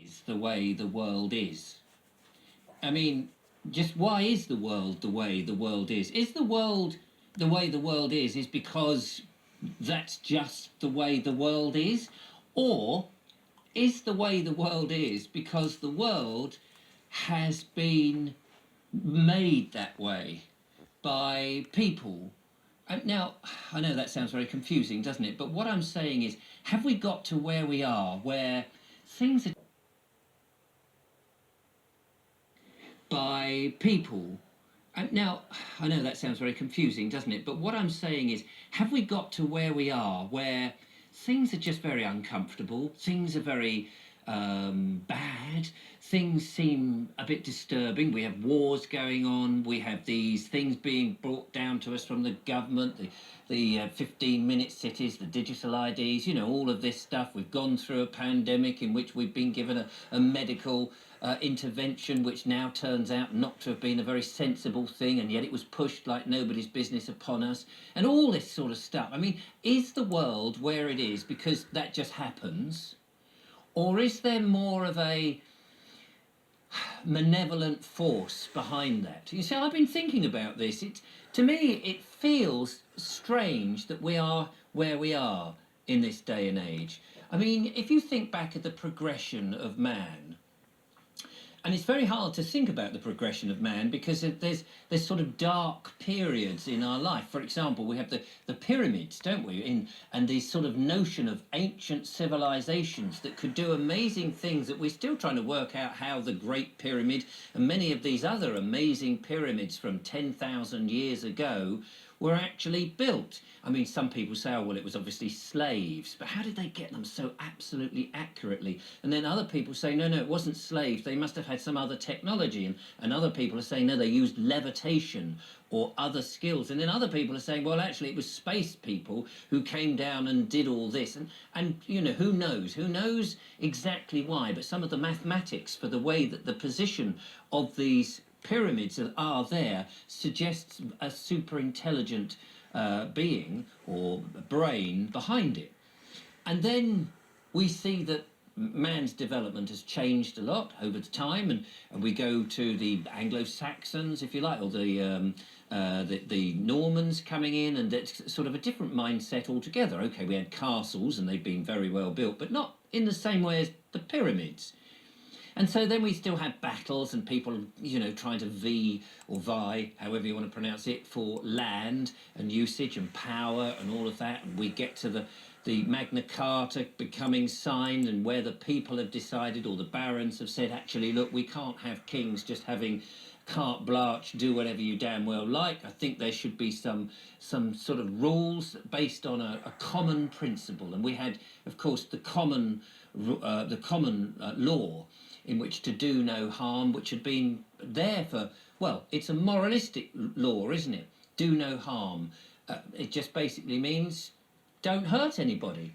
is the way the world is. I mean, just why is the world the way the world is? Is the world the way the world is because that's just the way the world is? Or is the way the world is because the world has been made that way by people? Now, I know that sounds very confusing, doesn't it? But what I'm saying is, have we got to where we are, where things are by people? Now, I know that sounds very confusing, doesn't it? But what I'm saying is, have we got to where we are, where things are just very uncomfortable, things are very bad, things seem a bit disturbing. We have wars going on, we have these things being brought down to us from the government, the 15-minute cities, the digital IDs, you know, all of this stuff. We've gone through a pandemic in which we've been given a medical intervention, which now turns out not to have been a very sensible thing, and yet it was pushed like nobody's business upon us, and all this sort of stuff. I mean, is the world where it is because that just happens? Or is there more of a malevolent force behind that? You see, I've been thinking about this. To me, it feels strange that we are where we are in this day and age. I mean, if you think back at the progression of man, and it's very hard to think about the progression of man because there's sort of dark periods in our life. For example, we have the pyramids, don't we? And this sort of notion of ancient civilizations that could do amazing things that we're still trying to work out how the Great Pyramid and many of these other amazing pyramids from 10,000 years ago were actually built. I mean, some people say, oh, well, it was obviously slaves, but how did they get them so absolutely accurately? And then other people say, no, it wasn't slaves, they must have had some other technology. And other people are saying, no, they used levitation or other skills. And then other people are saying, well, actually, it was space people who came down and did all this. And you know, who knows exactly why, but some of the mathematics for the way that the position of these pyramids that are there suggests a super intelligent being or brain behind it. And then we see that man's development has changed a lot over the time, and we go to the Anglo-Saxons, if you like, or the Normans coming in, and it's sort of a different mindset altogether. Okay, we had castles and they've been very well built, but not in the same way as the pyramids. And so then we still have battles and people, you know, trying to vie, however you want to pronounce it, for land and usage and power and all of that. And we get to the Magna Carta becoming signed, and where the people have decided, or the barons have said, actually, look, we can't have kings just having carte blanche, do whatever you damn well like. I think there should be some sort of rules based on a common principle. And we had, of course, the common law, in which to do no harm, which had been there for, well, it's a moralistic law, isn't it? Do no harm. It just basically means don't hurt anybody.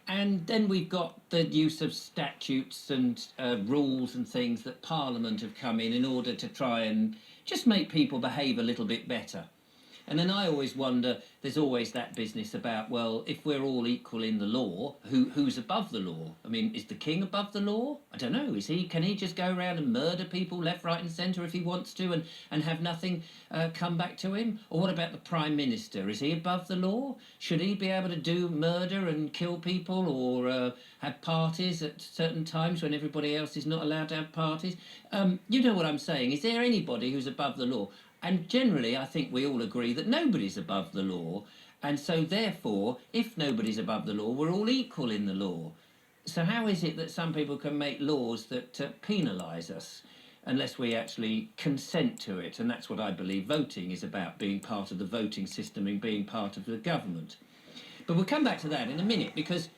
And then we've got the use of statutes and rules and things that Parliament have come in order to try and just make people behave a little bit better. And then I always wonder, there's always that business about, well, if we're all equal in the law, who's above the law? I mean, is the king above the law? I don't know. Can he just go around and murder people left, right and centre if he wants to, and have nothing come back to him? Or what about the Prime Minister? Is he above the law? Should he be able to do murder and kill people, or have parties at certain times when everybody else is not allowed to have parties? You know what I'm saying. Is there anybody who's above the law? And generally, I think we all agree that nobody's above the law. And so, therefore, if nobody's above the law, we're all equal in the law. So how is it that some people can make laws that penalise us unless we actually consent to it? And that's what I believe voting is about, being part of the voting system and being part of the government. But we'll come back to that in a minute, because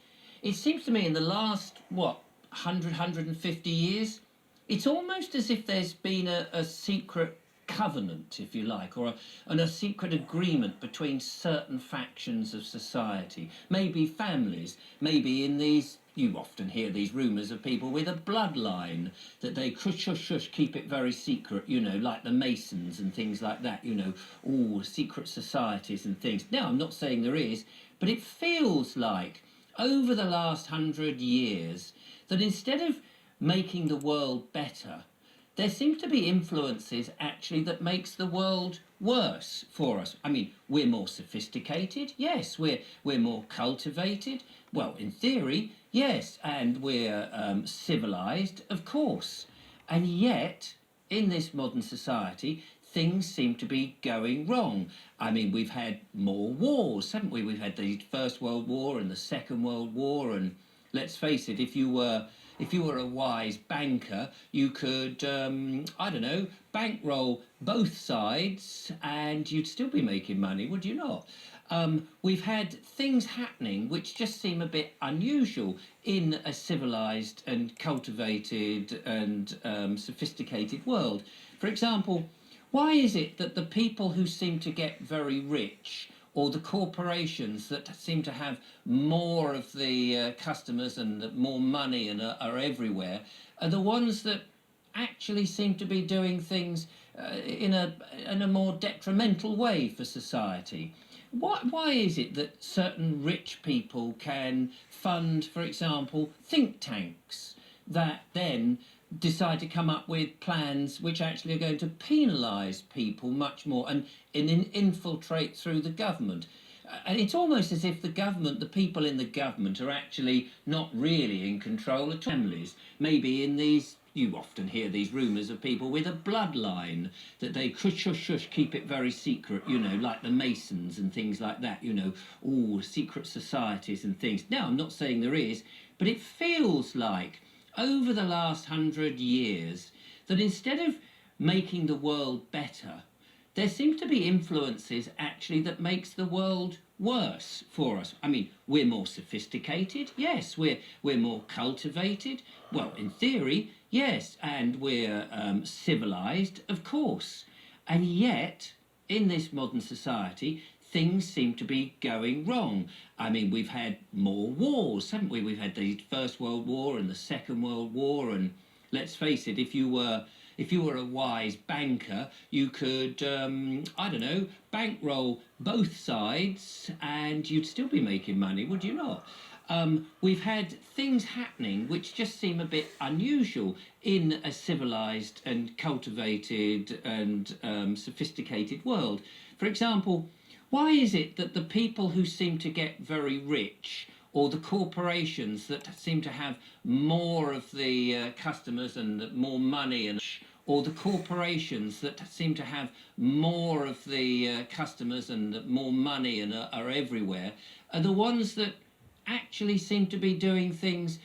it seems to me in the last, 150 years, it's almost as if there's been a secret covenant, if you like, or a secret agreement between certain factions of society, maybe families, maybe in these, you often hear these rumours of people with a bloodline that they shush, keep it very secret, you know, like the Masons and things like that, you know, all secret societies and things. Now, I'm not saying there is, but it feels like over the last 100 years that instead of making the world better, there seems to be influences actually that makes the world worse for us. I mean, we're more sophisticated, yes. We're more cultivated, well, in theory, yes. And we're civilized, of course. And yet, in this modern society, things seem to be going wrong. I mean, we've had more wars, haven't we? We've had the First World War and the Second World War, and let's face it, if you were a wise banker, you could, I don't know, bankroll both sides and you'd still be making money, would you not? We've had things happening which just seem a bit unusual in a civilized and cultivated and sophisticated world. For example, why is it that the people who seem to get very rich, or the corporations that seem to have more of the customers and more money and are everywhere, are the ones that actually seem to be doing things in a more detrimental way for society? Why is it that certain rich people can fund, for example, think tanks that then decide to come up with plans which actually are going to penalise people much more and infiltrate through the government? And it's almost as if the government, the people in the government, are actually not really in control of families. Maybe in these, you often hear these rumours of people with a bloodline that they shush, keep it very secret, like the Masons and things like that, all secret societies and things. Now, I'm not saying there is, but it feels like over the last 100 years that instead of making the world better, there seems to be influences actually that makes the world worse for us. I mean, we're more sophisticated, yes. We're more cultivated, well, in theory, yes. And we're civilized, of course. And yet, in this modern society, things seem to be going wrong. I mean, we've had more wars, haven't we? We've had the First World War and the Second World War, and let's face it, if you were a wise banker, you could, I don't know, bankroll both sides and you'd still be making money, would you not? We've had things happening which just seem a bit unusual in a civilized and cultivated and sophisticated world. For example, why is it that the people who seem to get very rich, or the corporations that seem to have more of the customers and more money, or the corporations that seem to have more of the customers and more money and are everywhere, are the ones that actually seem to be doing things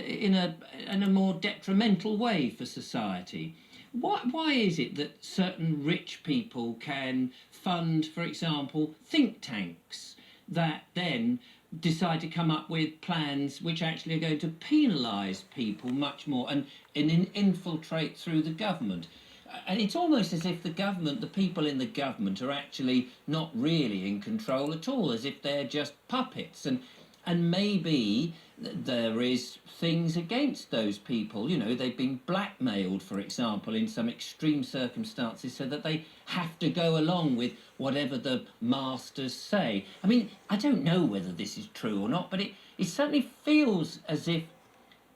in a more detrimental way for society? Why is it that certain rich people can fund, for example, think tanks that then decide to come up with plans which actually are going to penalise people much more and infiltrate through the government? And it's almost as if the government, the people in the government, are actually not really in control at all, as if they're just puppets. And maybe there is things against those people. They've been blackmailed, for example, in some extreme circumstances, so that they have to go along with whatever the masters say. I mean, I don't know whether this is true or not, but it certainly feels as if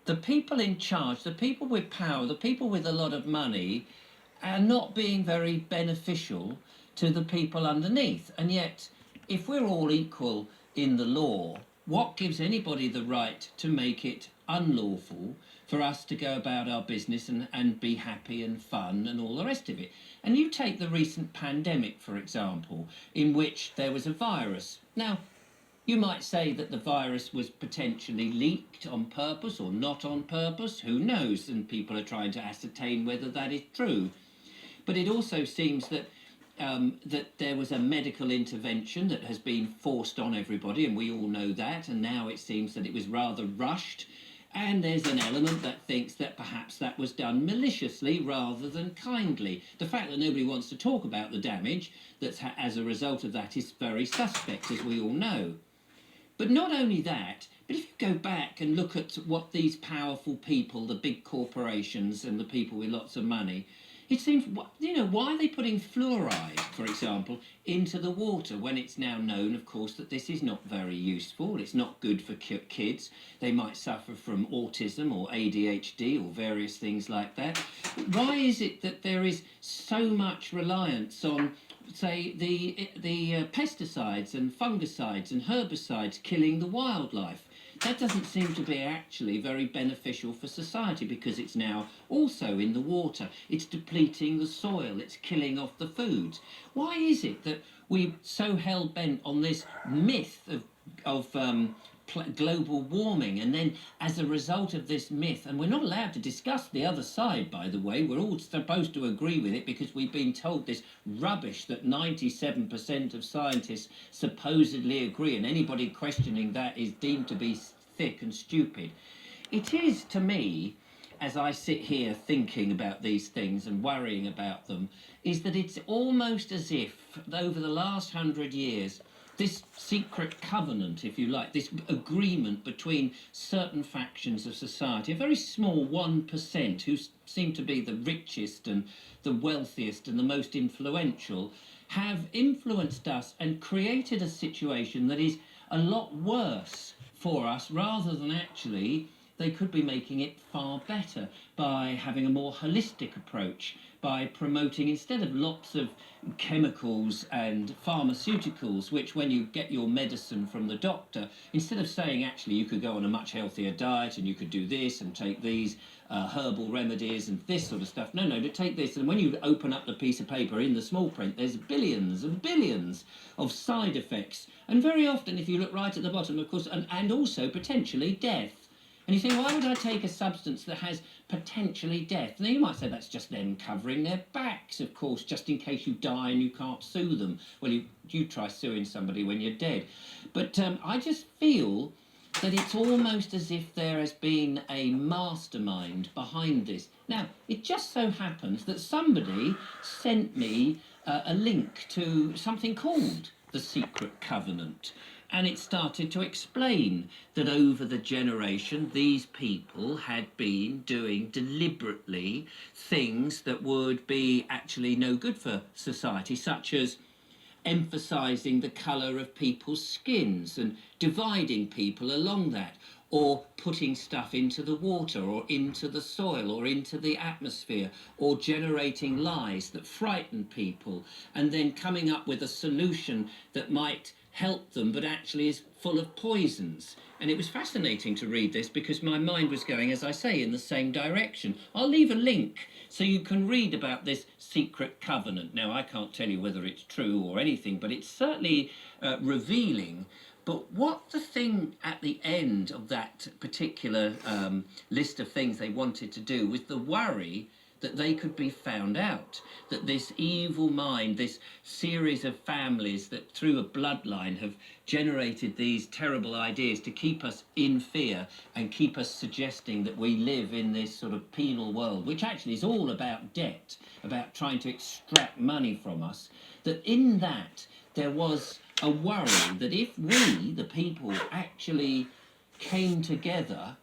the people in charge, the people with power, the people with a lot of money, are not being very beneficial to the people underneath. And yet, if we're all equal in the law, what gives anybody the right to make it unlawful for us to go about our business and be happy and fun and all the rest of it? And you take the recent pandemic, for example, in which there was a virus. Now, you might say that the virus was potentially leaked on purpose or not on purpose. Who knows? And people are trying to ascertain whether that is true. But it also seems that that there was a medical intervention that has been forced on everybody, and we all know that, and now it seems that it was rather rushed, and there's an element that thinks that perhaps that was done maliciously rather than kindly. The fact that nobody wants to talk about the damage that's as a result of that is very suspect, as we all know. But not only that, but if you go back and look at what these powerful people, the big corporations and the people with lots of money, It seems, why are they putting fluoride, for example, into the water when it's now known, of course, that this is not very useful, it's not good for kids, they might suffer from autism or ADHD or various things like that. Why is it that there is so much reliance on, say, the pesticides and fungicides and herbicides killing the wildlife? That doesn't seem to be actually very beneficial for society, because it's now also in the water. It's depleting the soil. It's killing off the foods. Why is it that we're so hell-bent on this myth of global warming, and then as a result of this myth, and we're not allowed to discuss the other side, by the way, we're all supposed to agree with it because we've been told this rubbish that 97% of scientists supposedly agree, and anybody questioning that is deemed to be thick and stupid. It is, to me, as I sit here thinking about these things and worrying about them, is that it's almost as if over the last 100 years this secret covenant, if you like, this agreement between certain factions of society, a very small 1% who seem to be the richest and the wealthiest and the most influential, have influenced us and created a situation that is a lot worse for us, rather than actually they could be making it far better by having a more holistic approach, by promoting, instead of lots of chemicals and pharmaceuticals, which when you get your medicine from the doctor, instead of saying actually you could go on a much healthier diet and you could do this and take these herbal remedies and this sort of stuff, no, to take this, and when you open up the piece of paper in the small print, there's billions and billions of side effects, and very often, if you look right at the bottom, of course, and also potentially death. And you think, why would I take a substance that has potentially death? Now, you might say that's just them covering their backs, of course, just in case you die and you can't sue them. Well, you try suing somebody when you're dead. But I just feel that it's almost as if there has been a mastermind behind this. Now, it just so happens that somebody sent me a link to something called The Secret Covenant. And it started to explain that over the generation, these people had been doing deliberately things that would be actually no good for society, such as emphasising the colour of people's skins and dividing people along that, or putting stuff into the water or into the soil or into the atmosphere, or generating lies that frighten people, and then coming up with a solution that might help them but actually is full of poisons. And it was fascinating to read this because my mind was going, as I say, in the same direction. I'll leave a link so you can read about this secret covenant. Now, I can't tell you whether it's true or anything, but it's certainly revealing. But what the thing at the end of that particular list of things they wanted to do was the worry that they could be found out, that this evil mind, this series of families that through a bloodline have generated these terrible ideas to keep us in fear and keep us suggesting that we live in this sort of penal world, which actually is all about debt, about trying to extract money from us, that in that there was a worry that if we, the people, actually came together,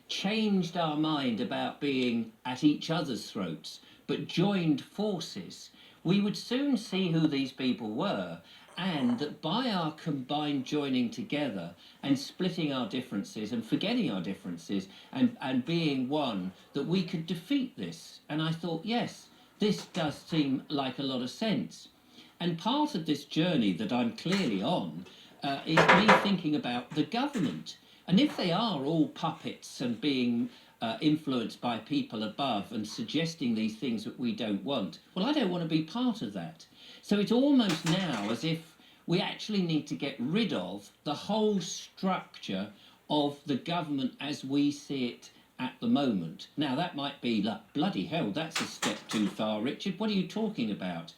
changed our mind about being at each other's throats, but joined forces, we would soon see who these people were, and that by our combined joining together and splitting our differences and forgetting our differences and being one, that we could defeat this. And I thought, yes, this does seem like a lot of sense. And part of this journey that I'm clearly on is me thinking about the government. And if they are all puppets and being influenced by people above and suggesting these things that we don't want, well, I don't want to be part of that. So it's almost now as if we actually need to get rid of the whole structure of the government as we see it at the moment. Now, that might be like, bloody hell, that's a step too far, Richard. What are you talking about?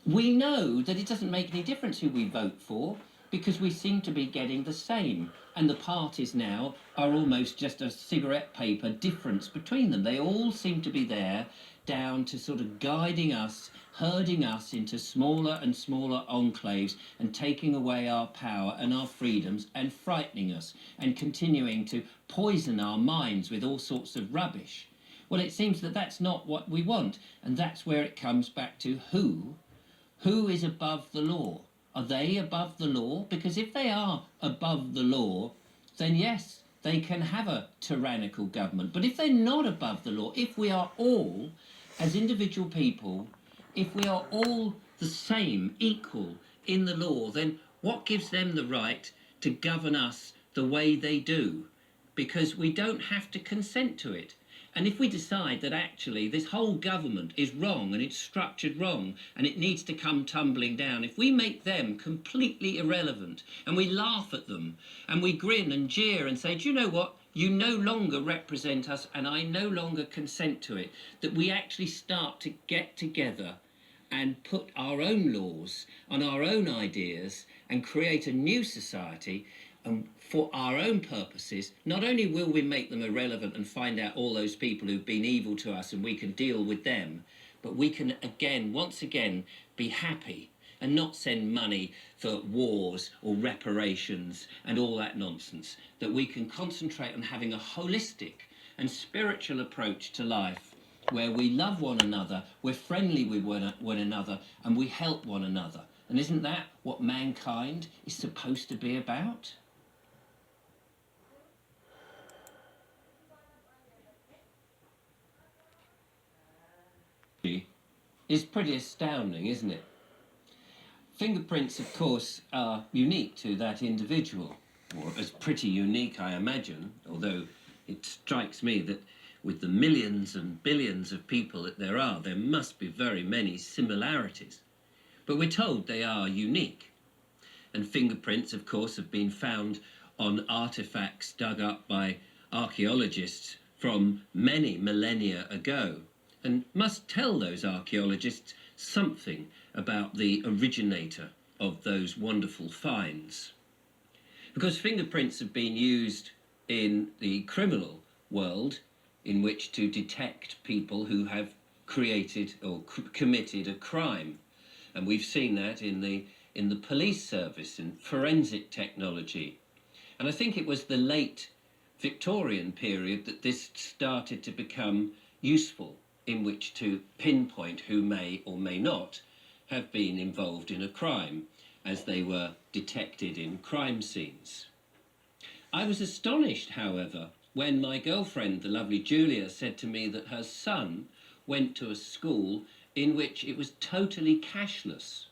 We know that it doesn't make any difference who we vote for, because we seem to be getting the same, and the parties now are almost just a cigarette paper difference between them. They all seem to be there down to sort of guiding us, herding us into smaller and smaller enclaves and taking away our power and our freedoms and frightening us and continuing to poison our minds with all sorts of rubbish. Well, it seems that that's not what we want, and that's where it comes back to who is above the law. Are they above the law? Because if they are above the law, then yes, they can have a tyrannical government. But if they're not above the law, if we are all, as individual people, if we are all the same, equal in the law, then what gives them the right to govern us the way they do? Because we don't have to consent to it. And if we decide that actually this whole government is wrong and it's structured wrong and it needs to come tumbling down, if we make them completely irrelevant and we laugh at them and we grin and jeer and say, do you know what? You no longer represent us and I no longer consent to it, that we actually start to get together and put our own laws on our own ideas and create a new society, and for our own purposes, not only will we make them irrelevant and find out all those people who've been evil to us and we can deal with them, but we can once again, be happy and not send money for wars or reparations and all that nonsense, that we can concentrate on having a holistic and spiritual approach to life where we love one another, we're friendly with one another, and we help one another. And isn't that what mankind is supposed to be about? Is pretty astounding, isn't it? Fingerprints, of course, are unique to that individual, or as pretty unique, I imagine, although it strikes me that with the millions and billions of people that there must be very many similarities. But we're told they are unique. And fingerprints, of course, have been found on artifacts dug up by archaeologists from many millennia ago, and must tell those archaeologists something about the originator of those wonderful finds. Because fingerprints have been used in the criminal world in which to detect people who have created or committed a crime. And we've seen that in the police service and forensic technology. And I think it was the late Victorian period that this started to become useful, in which to pinpoint who may or may not have been involved in a crime as they were detected in crime scenes. I was astonished, however, when my girlfriend, the lovely Julia, said to me that her son went to a school in which it was totally cashless.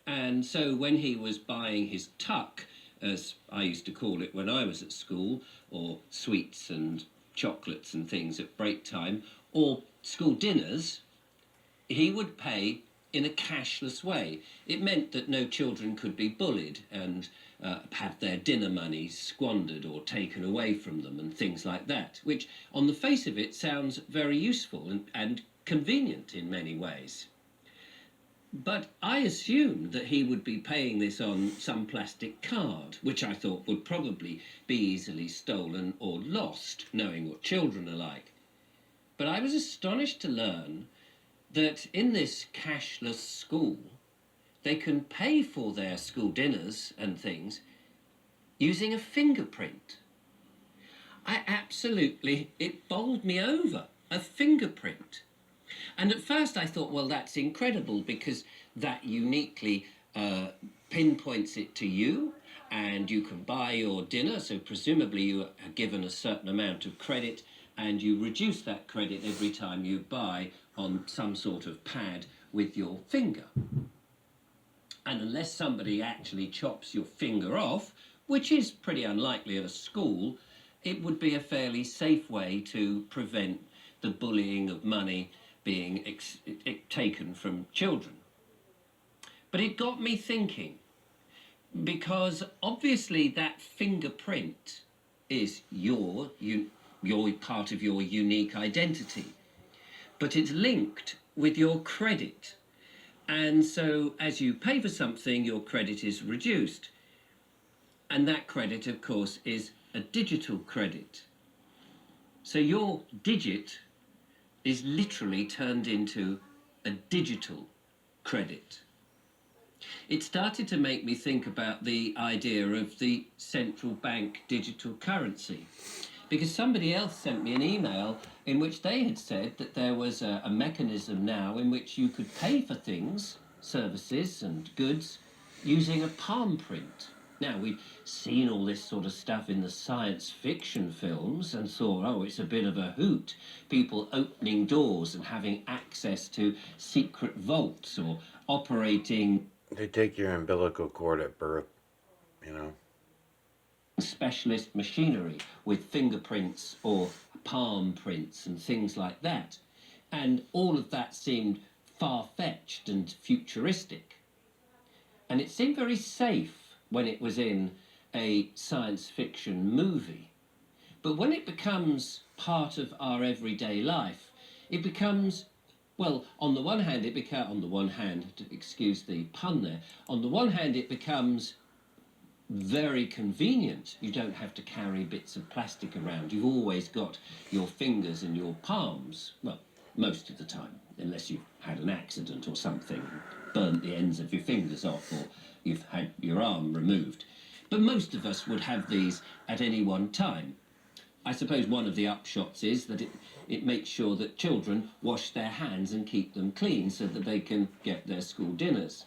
And so when he was buying his tuck, as I used to call it when I was at school, or sweets and chocolates and things at break time, or school dinners, he would pay in a cashless way. It meant that no children could be bullied and have their dinner money squandered or taken away from them and things like that, which on the face of it sounds very useful and convenient in many ways. But I assumed that he would be paying this on some plastic card, which I thought would probably be easily stolen or lost, knowing what children are like. But I was astonished to learn that in this cashless school, they can pay for their school dinners and things using a fingerprint. It bowled me over, a fingerprint. And at first I thought, well, that's incredible because that uniquely pinpoints it to you, and you can buy your dinner, so presumably you are given a certain amount of credit and you reduce that credit every time you buy on some sort of pad with your finger. And unless somebody actually chops your finger off, which is pretty unlikely at a school, it would be a fairly safe way to prevent the bullying of money being taken from children. But it got me thinking, because obviously that fingerprint is your part of your unique identity, but it's linked with your credit. And so as you pay for something, your credit is reduced. And that credit, of course, is a digital credit. So your digit is literally turned into a digital credit. It started to make me think about the idea of the central bank digital currency, because somebody else sent me an email in which they had said that there was a mechanism now in which you could pay for things, services and goods, using a palm print. Now, we've seen all this sort of stuff in the science fiction films and thought, oh, it's a bit of a hoot. People opening doors and having access to secret vaults or operating... They take your umbilical cord at birth, you know. Specialist machinery with fingerprints or palm prints and things like that. And all of that seemed far-fetched and futuristic. And it seemed very safe when it was in a science fiction movie. But when it becomes part of our everyday life, it becomes, well, on the one hand, excuse the pun there, on the one hand it becomes very convenient. You don't have to carry bits of plastic around. You've always got your fingers and your palms, well, most of the time, unless you've had an accident or something, burnt the ends of your fingers off, or you've had your arm removed. But most of us would have these at any one time. I suppose one of the upshots is that it makes sure that children wash their hands and keep them clean so that they can get their school dinners.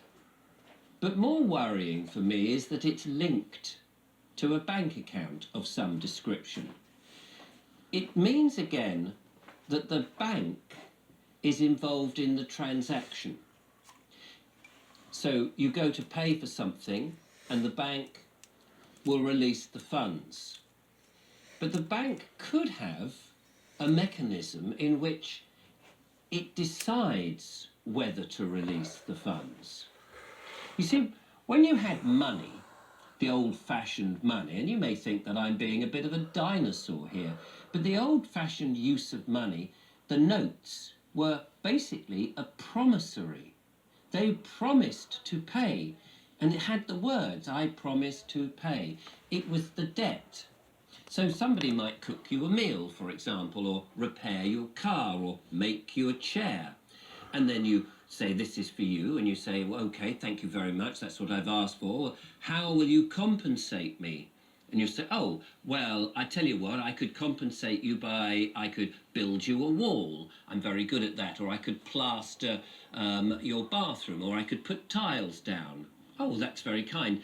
But more worrying for me is that it's linked to a bank account of some description. It means again that the bank is involved in the transaction. So you go to pay for something and the bank will release the funds. But the bank could have a mechanism in which it decides whether to release the funds. You see, when you had money, the old-fashioned money, and you may think that I'm being a bit of a dinosaur here, but the old-fashioned use of money, the notes, were basically a promissory. They promised to pay, and it had the words, I promise to pay. It was the debt. So somebody might cook you a meal, for example, or repair your car, or make you a chair. And then you say, this is for you, and you say, well, okay, thank you very much, that's what I've asked for. How will you compensate me? And you say, oh, well, I tell you what, I could compensate you by, I could build you a wall. I'm very good at that. Or I could plaster your bathroom, or I could put tiles down. Oh, that's very kind.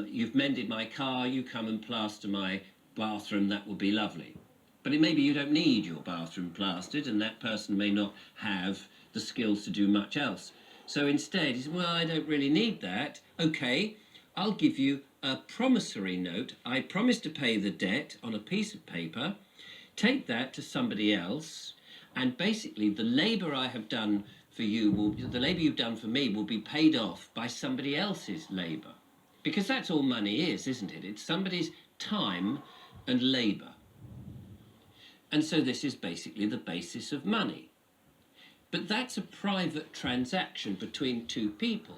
You've mended my car, you come and plaster my bathroom, that would be lovely. But maybe you don't need your bathroom plastered, and that person may not have the skills to do much else. So instead, he said, well, I don't really need that. Okay, I'll give you a promissory note. I promise to pay the debt on a piece of paper. Take that to somebody else, and basically the labour I have done for you, the labour you've done for me will be paid off by somebody else's labour. Because that's all money is, isn't it? It's somebody's time and labour. And so this is basically the basis of money. But that's a private transaction between two people.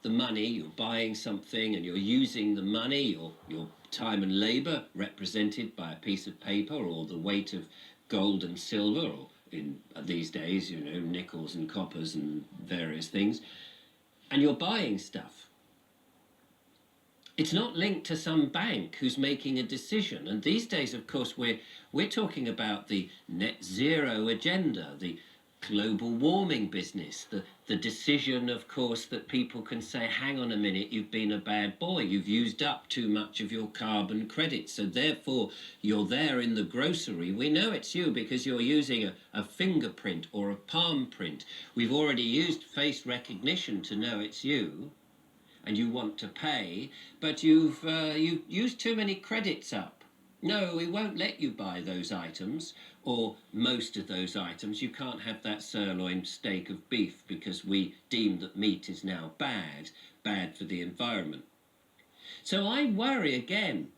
The money, you're buying something and you're using the money, your time and labour represented by a piece of paper or the weight of gold and silver, or in these days, you know, nickels and coppers and various things, and you're buying stuff. It's not linked to some bank who's making a decision. And these days, of course, we're talking about the net zero agenda, the global warming business, the decision, of course, that people can say, hang on a minute, you've been a bad boy, you've used up too much of your carbon credits, so therefore you're there in the grocery. We know it's you because you're using a fingerprint or a palm print. We've already used face recognition to know it's you, and you want to pay, but you've used too many credits up. No, we won't let you buy those items, or most of those items. You can't have that sirloin steak of beef because we deem that meat is now bad for the environment. So I worry again,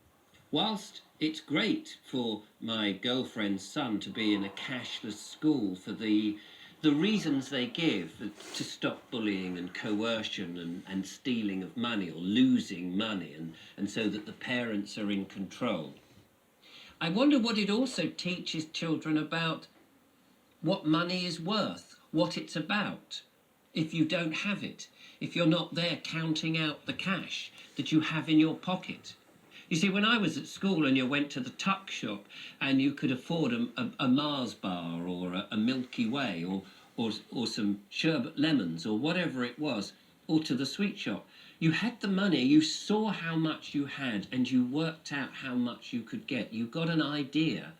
whilst it's great for my girlfriend's son to be in a cashless school for the reasons they give to stop bullying and coercion and stealing of money or losing money, and so that the parents are in control. I wonder what it also teaches children about what money is worth, what it's about. If you don't have it, if you're not there counting out the cash that you have in your pocket, You see, when I was at school and you went to the tuck shop and you could afford a Mars bar or a Milky Way or some sherbet lemons or whatever it was, or to the sweet shop, you had the money, you saw how much you had, and you worked out how much you could get. You got an idea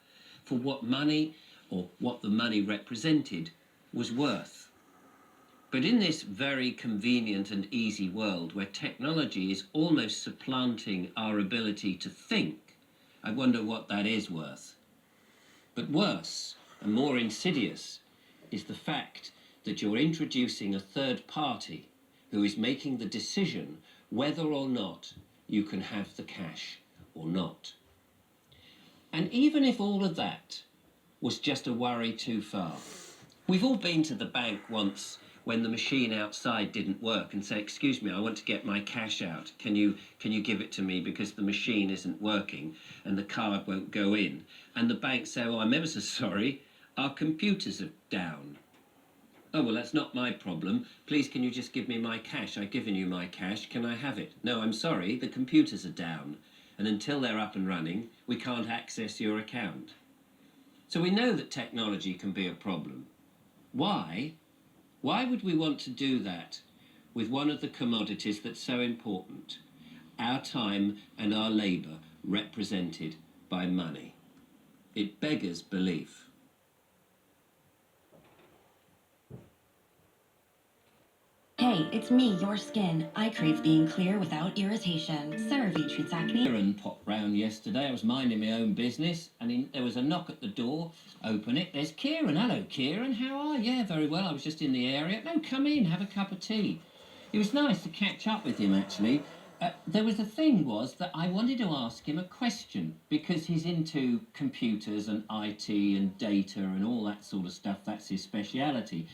for what money or what the money represented was worth. But in this very convenient and easy world where technology is almost supplanting our ability to think, I wonder what that is worth. But worse and more insidious is the fact that you're introducing a third party who is making the decision whether or not you can have the cash or not. And even if all of that was just a worry too far, we've all been to the bank once when the machine outside didn't work and say, excuse me, I want to get my cash out. Can you give it to me because the machine isn't working and the card won't go in? And the bank say, oh, I'm ever so sorry, our computers are down. Oh, well, that's not my problem. Please, can you just give me my cash? I've given you my cash. Can I have it? No, I'm sorry, the computers are down. And until they're up and running, we can't access your account. So we know that technology can be a problem. Why? Why would we want to do that with one of the commodities that's so important? Our time and our labour represented by money. It beggars belief. Hey, it's me, your skin. I crave being clear without irritation. CeraVe treats acne. Kieran popped round yesterday. I was minding my own business and there was a knock at the door. Open it. There's Kieran. Hello, Kieran. How are you? Yeah, very well. I was just in the area. No, come in. Have a cup of tea. It was nice to catch up with him, actually. There was a thing was that I wanted to ask him a question because he's into computers and IT and data and all that sort of stuff. That's his speciality.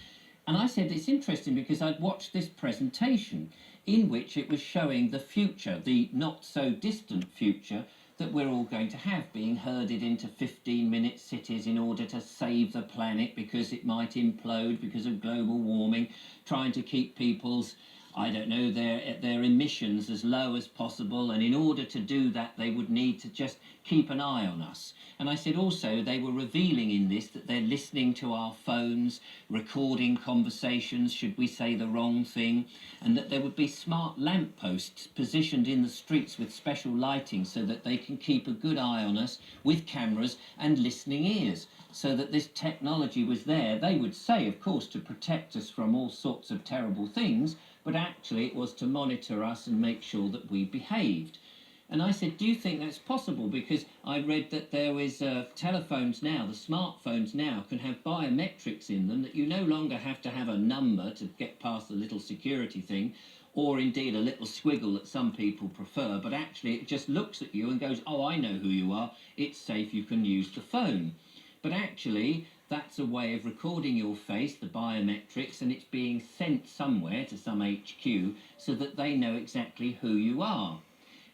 And I said, it's interesting because I'd watched this presentation in which it was showing the future, the not so distant future that we're all going to have, being herded into 15-minute cities in order to save the planet because it might implode because of global warming, trying to keep people's, I don't know, their emissions as low as possible. And in order to do that, they would need to just keep an eye on us. And I said also they were revealing in this that they're listening to our phones, recording conversations should we say the wrong thing, and that there would be smart lampposts positioned in the streets with special lighting so that they can keep a good eye on us with cameras and listening ears, so that this technology was there. They would say, of course, to protect us from all sorts of terrible things, but actually it was to monitor us and make sure that we behaved. And I said, do you think that's possible? Because I read that there was telephones now, the smartphones now can have biometrics in them, that you no longer have to have a number to get past the little security thing, or indeed a little squiggle that some people prefer, but actually it just looks at you and goes, oh, I know who you are, it's safe, you can use the phone. But actually, that's a way of recording your face, the biometrics, and it's being sent somewhere to some HQ so that they know exactly who you are.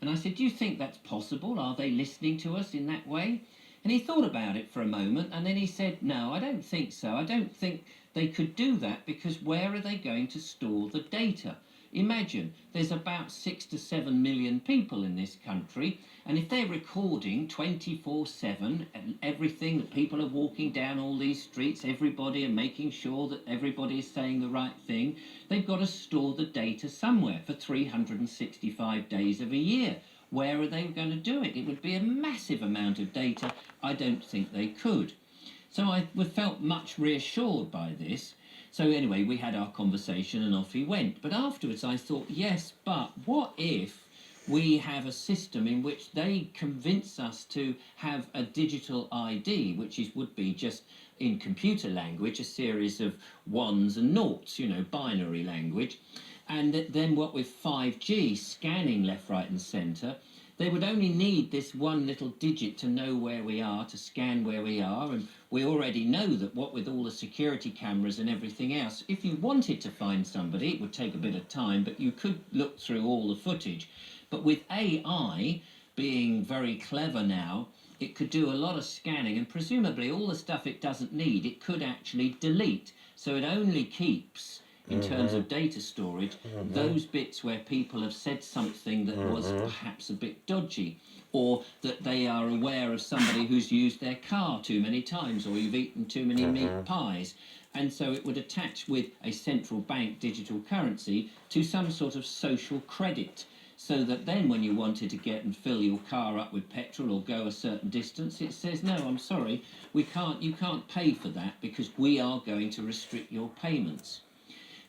And I said, do you think that's possible? Are they listening to us in that way? And he thought about it for a moment, and then he said, no, I don't think so. I don't think they could do that because where are they going to store the data? Imagine, there's about 6 to 7 million people in this country, and if they're recording 24/7 and everything, that people are walking down all these streets, everybody, and making sure that everybody is saying the right thing, they've got to store the data somewhere for 365 days of a year. Where are they going to do it? It would be a massive amount of data. I don't think they could. So I felt much reassured by this. So anyway, we had our conversation and off he went. But afterwards I thought, yes, but what if we have a system in which they convince us to have a digital ID, which would be just in computer language, a series of ones and noughts, you know, binary language. And then what with 5G, scanning left, right and centre, they would only need this one little digit to know where we are, to scan where we are. And we already know that what with all the security cameras and everything else, if you wanted to find somebody, it would take a bit of time, but you could look through all the footage. But with AI being very clever now, it could do a lot of scanning, and presumably all the stuff it doesn't need, it could actually delete. So it only keeps, in terms of data storage, those bits where people have said something that was perhaps a bit dodgy. or that they are aware of somebody who's used their car too many times, or you've eaten too many meat pies. And so it would attach with a central bank digital currency to some sort of social credit, so that then when you wanted to get and fill your car up with petrol or go a certain distance, it says, no, I'm sorry, you can't pay for that because we are going to restrict your payments.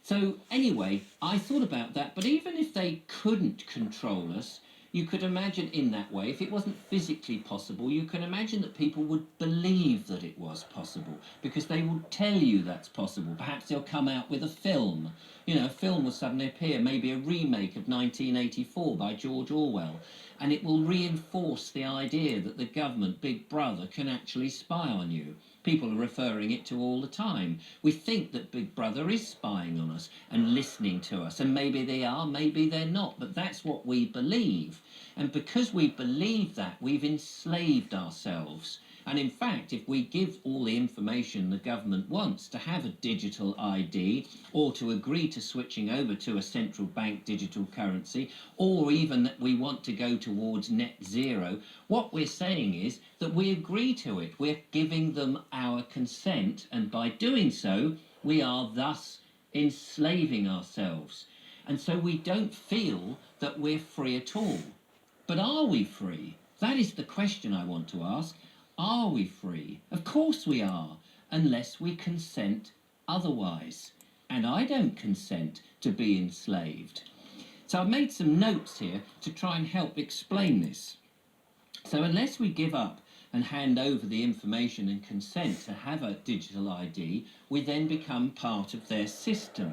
So anyway, I thought about that, but even if they couldn't control us, you could imagine in that way, if it wasn't physically possible, you can imagine that people would believe that it was possible because they will tell you that's possible. Perhaps they'll come out with a film. You know, a film will suddenly appear, maybe a remake of 1984 by George Orwell, and it will reinforce the idea that the government, Big Brother, can actually spy on you. People are referring it to all the time. We think that Big Brother is spying on us and listening to us, and maybe they are, maybe they're not, but that's what we believe. And because we believe that, we've enslaved ourselves. And in fact, if we give all the information the government wants to have a digital ID, or to agree to switching over to a central bank digital currency, or even that we want to go towards net zero, what we're saying is that we agree to it. We're giving them our consent, and by doing so, we are thus enslaving ourselves. And so we don't feel that we're free at all. But are we free? That is the question I want to ask. Are we free? Of course we are, unless we consent otherwise. And I don't consent to be enslaved. So I've made some notes here to try and help explain this. So unless we give up and hand over the information and consent to have a digital ID, we then become part of their system.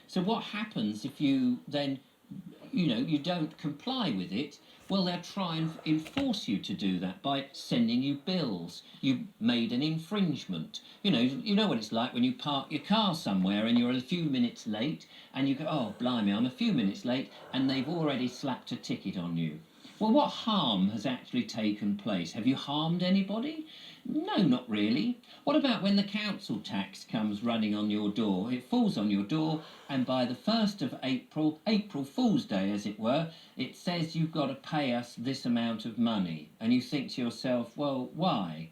So what happens if you then, you don't comply with it? Well, they'll try and enforce you to do that by sending you bills. You made an infringement. You know what it's like when you park your car somewhere and you're a few minutes late, and you go, oh, blimey, I'm a few minutes late, and they've already slapped a ticket on you. Well, what harm has actually taken place? Have you harmed anybody? No, not really. What about when the council tax comes running on your door? It falls on your door, and by the 1st of April, April Fool's Day as it were, it says you've got to pay us this amount of money. And you think to yourself, well, why?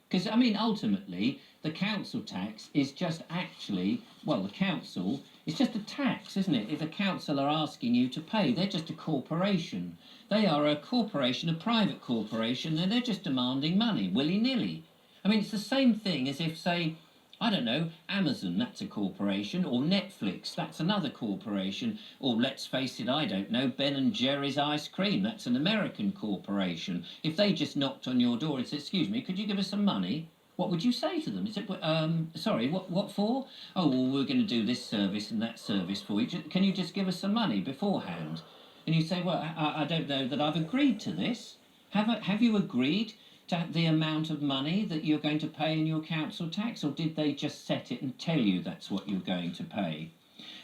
Because, ultimately, the council tax is just actually, the council, it's just a tax, isn't it? If the council are asking you to pay, they're just a corporation. They are a corporation, a private corporation, and they're just demanding money, willy-nilly. It's the same thing as if, say, I don't know, Amazon, that's a corporation, or Netflix, that's another corporation, or let's face it, I don't know, Ben & Jerry's ice cream, that's an American corporation. If they just knocked on your door and said, excuse me, could you give us some money? What would you say to them? Is it, sorry, what for? Oh, well, we're going to do this service and that service for you. Can you just give us some money beforehand? And you say, well, I don't know that I've agreed to this. Have you agreed to the amount of money that you're going to pay in your council tax, or did they just set it and tell you that's what you're going to pay?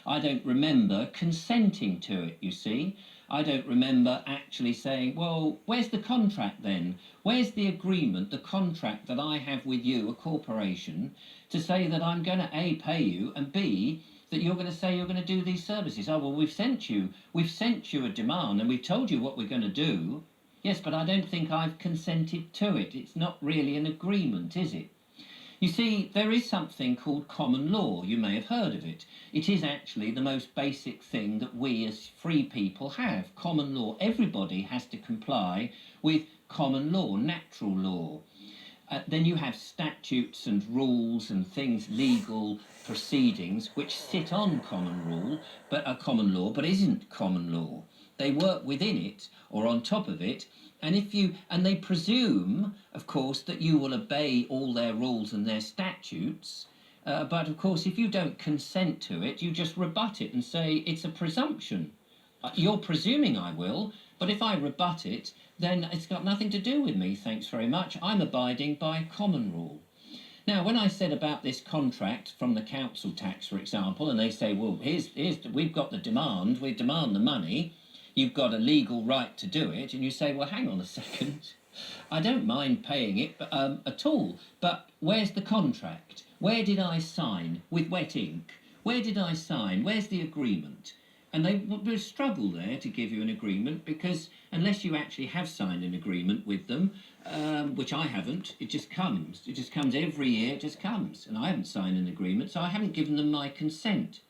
I don't remember consenting to it, you see. I don't remember actually saying, well, where's the contract then? Where's the agreement, the contract that I have with you, a corporation, to say that I'm going to A, pay you, and B, that you're going to say you're going to do these services? Oh, well, we've sent you a demand and we've told you what we're going to do. Yes, but I don't think I've consented to it. It's not really an agreement, is it? You see, there is something called common law. You may have heard of it. It is actually the most basic thing that we as free people have. Common law. Everybody has to comply with common law, natural law. Then you have statutes and rules and things, legal proceedings, which sit on common law, but isn't common law. They work within it or on top of it, and they presume, of course, that you will obey all their rules and their statutes. But of course, if you don't consent to it, you just rebut it and say it's a presumption. You're presuming I will, but if I rebut it, then it's got nothing to do with me, thanks very much. I'm abiding by common rule. Now, when I said about this contract from the council tax, for example, and they say, well, we've got the demand, we demand the money, you've got a legal right to do it, and you say, well, hang on a second, I don't mind paying it at all, but where's the contract? Where did I sign with wet ink? Where did I sign? Where's the agreement? And they will struggle there to give you an agreement, because unless you actually have signed an agreement with them, which I haven't, it just comes. It just comes every year, it just comes. And I haven't signed an agreement, so I haven't given them my consent.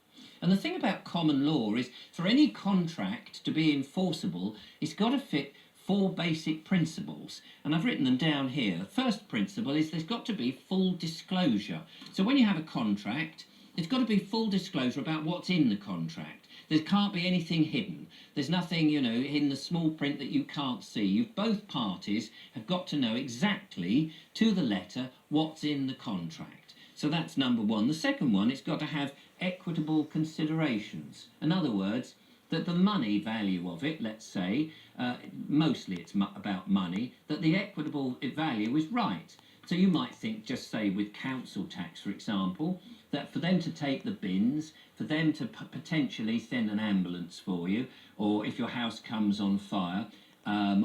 And the thing about common law is, for any contract to be enforceable, it's got to fit four basic principles. And I've written them down here. The first principle is there's got to be full disclosure. So when you have a contract, there's got to be full disclosure about what's in the contract. There can't be anything hidden. There's nothing, you know, in the small print that you can't see. Both parties have got to know exactly, to the letter, what's in the contract. So that's number one. The second one, it's got to have equitable considerations. In other words, that the money value of it, let's say, mostly it's about money, that the equitable value is right. So you might think, just say with council tax, for example, that for them to take the bins, for them to potentially send an ambulance for you, or if your house comes on fire,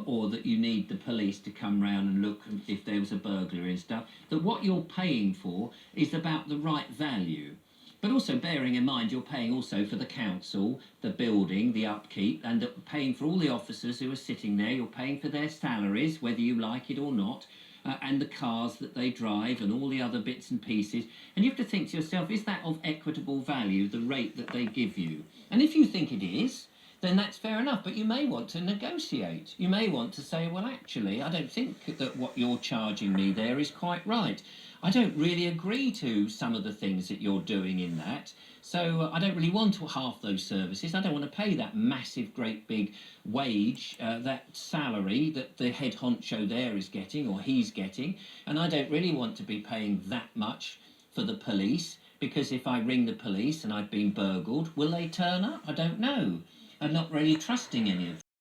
or that you need the police to come round and look if there was a burglary and stuff, that what you're paying for is about the right value. But also bearing in mind you're paying also for the council, the building, the upkeep, and paying for all the officers who are sitting there. You're paying for their salaries, whether you like it or not, and the cars that they drive and all the other bits and pieces. And you have to think to yourself, is that of equitable value, the rate that they give you? And if you think it is, then that's fair enough. But you may want to negotiate. You may want to say, well, actually, I don't think that what you're charging me there is quite right. I don't really agree to some of the things that you're doing in that. So I don't really want half those services. I don't want to pay that massive, great big wage, that salary that the head honcho there is getting, or he's getting. And I don't really want to be paying that much for the police, because if I ring the police and I've been burgled, will they turn up? I don't know. I'm not really trusting any of